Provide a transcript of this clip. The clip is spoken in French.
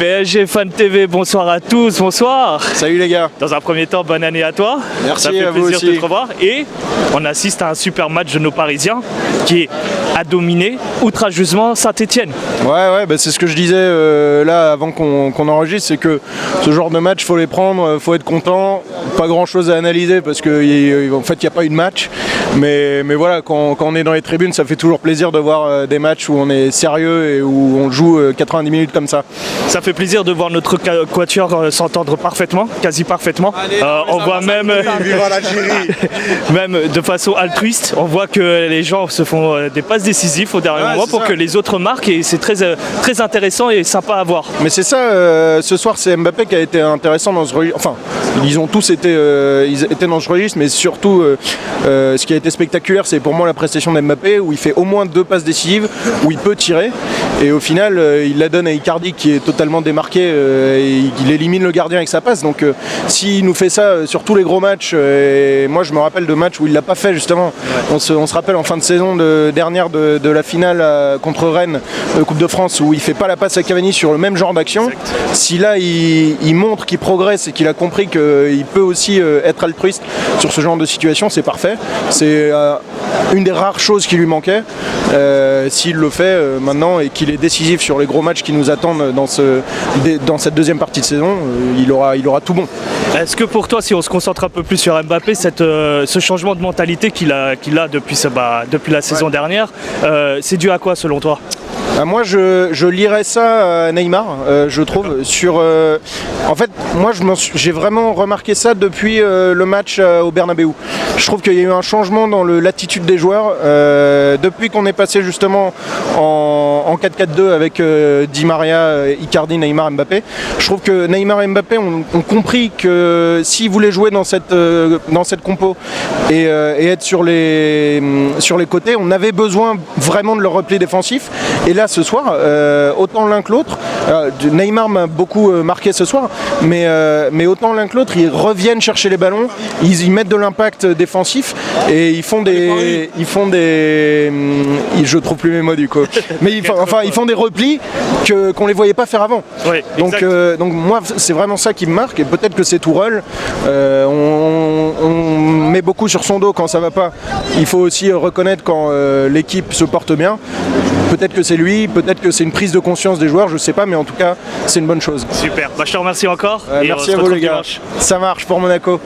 PSG Fan TV, bonsoir à tous, bonsoir. Salut les gars. Dans un premier temps, bonne année à toi. Merci, ça fait à vous plaisir aussi. de te revoir. Et on assiste à un super match de nos Parisiens qui a dominé outrageusement Saint-Etienne. Ouais, bah c'est ce que je disais là avant qu'on enregistre, c'est que ce genre de match, faut les prendre, faut être content. Pas grand chose à analyser parce qu'en fait, il n'y a pas eu de match. Mais voilà, quand on est dans les tribunes, ça fait toujours plaisir de voir des matchs où on est sérieux et où on joue 90 minutes comme ça. Ça fait plaisir de voir notre quatuor s'entendre parfaitement, quasi parfaitement. On voit même, même de façon altruiste, on voit que les gens se font des passes décisives au dernier moment pour que les autres marquent et c'est très intéressant et sympa à voir. Mais c'est ça, ce soir c'est Mbappé qui a été intéressant dans ce registre. Enfin, ils ont tous été ils étaient dans ce registre, mais surtout ce qui a été spectaculaire, c'est pour moi la prestation d'Mbappé où il fait au moins 2 passes décisives, où il peut tirer et au final il la donne à Icardi qui est totalement démarqué et il élimine le gardien avec sa passe. Donc s'il nous fait ça sur tous les gros matchs, et moi je me rappelle de matchs où il l'a pas fait justement. On se rappelle en fin de saison dernière de la finale contre Rennes, Coupe de France, où il fait pas la passe à Cavani sur le même genre d'action. Si là il montre qu'il progresse et qu'il a compris qu'il peut aussi être altruiste sur ce genre de situation, c'est parfait. C'est une des rares choses qui lui manquait. S'il le fait maintenant et qu'il est décisif sur les gros matchs qui nous attendent dans cette deuxième partie de saison, il aura tout bon. Est-ce que pour toi, si on se concentre un peu plus sur Mbappé, ce changement de mentalité qu'il a depuis la saison dernière, c'est dû à quoi selon toi ? Moi je lirais ça à Neymar, je trouve. En fait, moi j'ai vraiment remarqué ça depuis le match au Bernabeu. Je trouve qu'il y a eu un changement dans l'attitude des joueurs depuis qu'on est passé justement en 4-4-2 avec Di Maria, Icardi, Neymar, Mbappé. Je trouve que Neymar et Mbappé ont compris que s'ils voulaient jouer dans cette compo et être sur les côtés, on avait besoin vraiment de leur repli défensif. Et là, ce soir, autant l'un que l'autre, Neymar m'a beaucoup marqué ce soir, mais autant l'un que l'autre, ils reviennent chercher les ballons, ils mettent de l'impact défensif et ils font des, je trouve plus mes mots du coup, mais ils font des replis qu'on les voyait pas faire avant. Oui, donc moi, c'est vraiment ça qui me marque et peut-être que c'est Tourelle. On met beaucoup sur son dos quand ça va pas. Il faut aussi reconnaître quand l'équipe se porte bien. Peut-être que c'est lui, peut-être que c'est une prise de conscience des joueurs, je sais pas, mais en tout cas, c'est une bonne chose. Super, je te remercie encore. Merci à vous les gars. Ça marche pour Monaco.